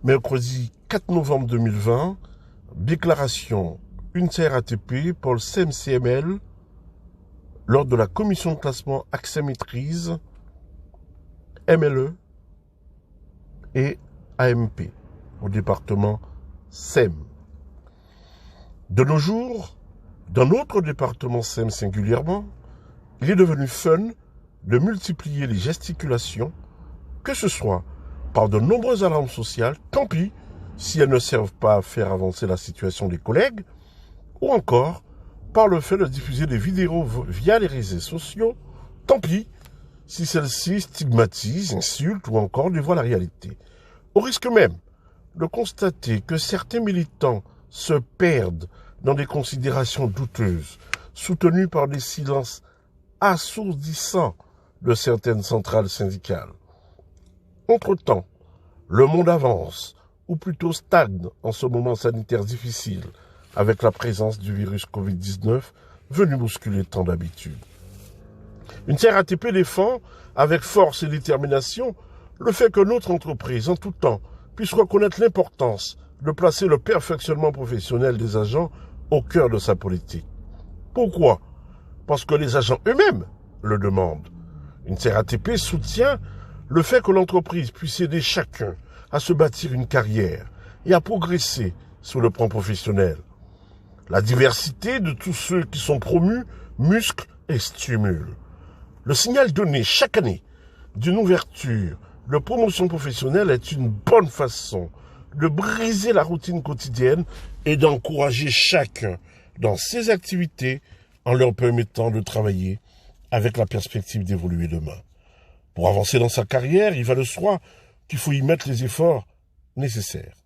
Mercredi 4 novembre 2020, déclaration UNCR-ATP pour le CMCML lors de la commission de classement Accès Maîtrise, MLE et AMP au département SEM. De nos jours, dans notre département SEM singulièrement, il est devenu fun de multiplier les gesticulations, que ce soit par de nombreuses alarmes sociales, tant pis si elles ne servent pas à faire avancer la situation des collègues, ou encore par le fait de diffuser des vidéos via les réseaux sociaux, tant pis si celles-ci stigmatisent, insultent ou encore dévoient la réalité. Au risque même de constater que certains militants se perdent dans des considérations douteuses, soutenues par des silences assourdissants de certaines centrales syndicales. Entre-temps, le monde avance, ou plutôt stagne en ce moment sanitaire difficile, avec la présence du virus Covid-19 venu bousculer tant d'habitudes. UNCR-ATP défend, avec force et détermination, le fait que notre entreprise, en tout temps, puisse reconnaître l'importance de placer le perfectionnement professionnel des agents au cœur de sa politique. Pourquoi ? Parce que les agents eux-mêmes le demandent. UNCR-ATP soutient le fait que l'entreprise puisse aider chacun à se bâtir une carrière et à progresser sur le plan professionnel. La diversité de tous ceux qui sont promus muscle et stimule. Le signal donné chaque année d'une ouverture de promotion professionnelle est une bonne façon de briser la routine quotidienne et d'encourager chacun dans ses activités en leur permettant de travailler avec la perspective d'évoluer demain. Pour avancer dans sa carrière, il va de soi qu'il faut y mettre les efforts nécessaires.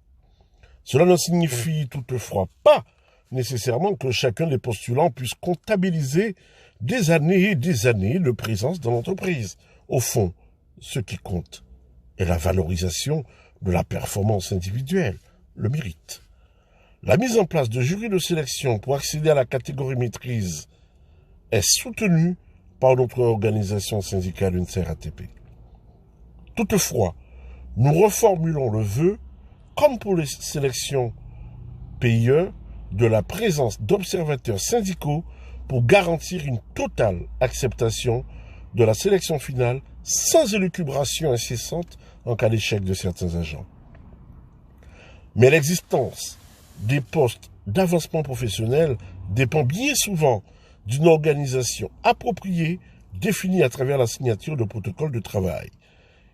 Cela ne signifie toutefois pas nécessairement que chacun des postulants puisse comptabiliser des années et des années de présence dans l'entreprise. Au fond, ce qui compte est la valorisation de la performance individuelle, le mérite. La mise en place de jurys de sélection pour accéder à la catégorie maîtrise est soutenue par notre organisation syndicale UNCR-ATP. Toutefois, nous reformulons le vœu, comme pour les sélections PIE, de la présence d'observateurs syndicaux pour garantir une totale acceptation de la sélection finale sans élucubration incessante en cas d'échec de certains agents. Mais l'existence des postes d'avancement professionnel dépend bien souvent d'une organisation appropriée définie à travers la signature de protocoles de travail.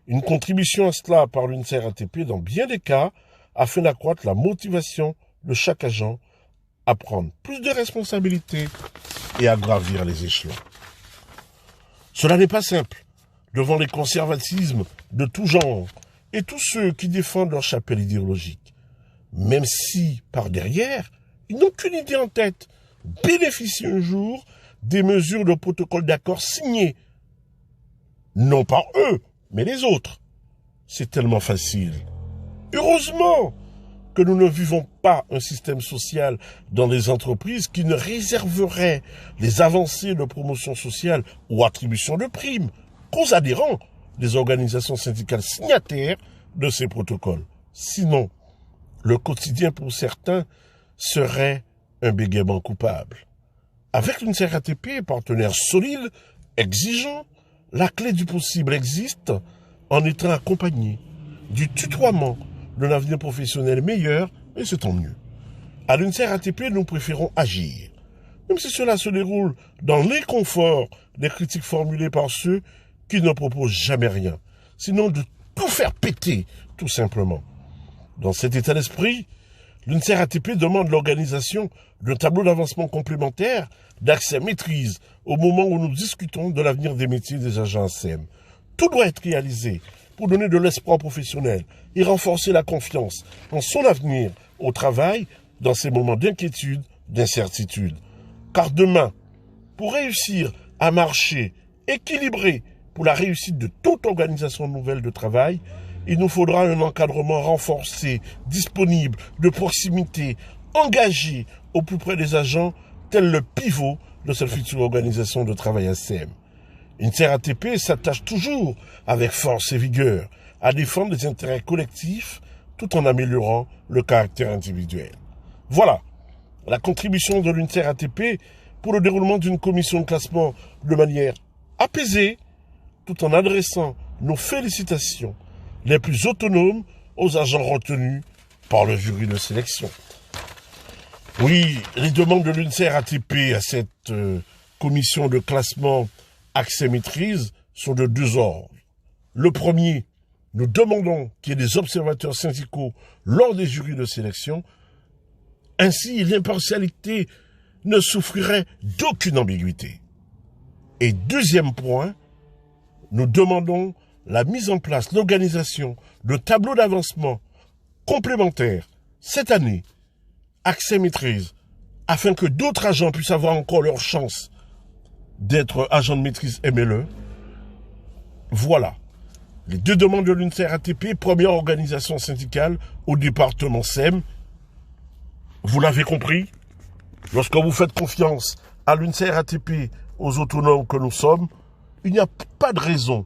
Une contribution à cela par l'UNCR-ATP dans bien des cas afin d'accroître la motivation de chaque agent à prendre plus de responsabilités et à gravir les échelons. Cela n'est pas simple devant les conservatismes de tout genre et tous ceux qui défendent leur chapelle idéologique, même si, par derrière, ils n'ont qu'une idée en tête, bénéficier un jour des mesures de protocole d'accord signés, non par eux, mais les autres. C'est tellement facile. Heureusement que nous ne vivons pas un système social dans les entreprises qui ne réserverait les avancées de promotion sociale ou attribution de primes qu'aux adhérents des organisations syndicales signataires de ces protocoles. Sinon, le quotidien pour certains serait un bégaiement coupable. Avec l'UNCR-ATP, partenaire solide, exigeant, la clé du possible existe en étant accompagné du tutoiement d'un avenir professionnel meilleur, et c'est tant mieux. À l'UNCR-ATP, nous préférons agir, même si cela se déroule dans l'inconfort des critiques formulées par ceux qui ne proposent jamais rien, sinon de tout faire péter, tout simplement. Dans cet état d'esprit, l'UNCR-ATP demande l'organisation d'un tableau d'avancement complémentaire d'accès maîtrise au moment où nous discutons de l'avenir des métiers des agents ACM. Tout doit être réalisé pour donner de l'espoir professionnel et renforcer la confiance en son avenir au travail dans ces moments d'inquiétude, d'incertitude. Car demain, pour réussir à marcher équilibré pour la réussite de toute organisation nouvelle de travail, il nous faudra un encadrement renforcé, disponible, de proximité, engagé au plus près des agents, tel le pivot de cette future organisation de travail ACM. UNCR-ATP s'attache toujours avec force et vigueur à défendre les intérêts collectifs tout en améliorant le caractère individuel. Voilà la contribution de l'UNCER-ATP pour le déroulement d'une commission de classement de manière apaisée, tout en adressant nos félicitations les plus autonomes aux agents retenus par le jury de sélection. Oui, les demandes de l'UNCER-ATP à cette commission de classement accès maîtrise sont de deux ordres. Le premier, nous demandons qu'il y ait des observateurs syndicaux lors des jurys de sélection. Ainsi, l'impartialité ne souffrirait d'aucune ambiguïté. Et deuxième point, nous demandons la mise en place, l'organisation de tableaux d'avancement complémentaires cette année, accès maîtrise, afin que d'autres agents puissent avoir encore leur chance d'être agents de maîtrise MLE. Voilà les deux demandes de l'UNCER-ATP, première organisation syndicale au département SEM. Vous l'avez compris, lorsque vous faites confiance à l'UNCER-ATP, aux autonomes que nous sommes, il n'y a pas de raison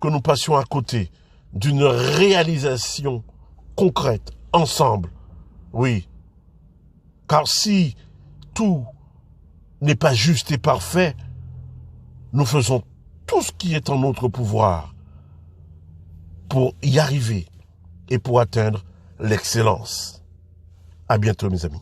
que nous passions à côté d'une réalisation concrète, ensemble. Oui, car si tout n'est pas juste et parfait, nous faisons tout ce qui est en notre pouvoir pour y arriver et pour atteindre l'excellence. À bientôt, mes amis.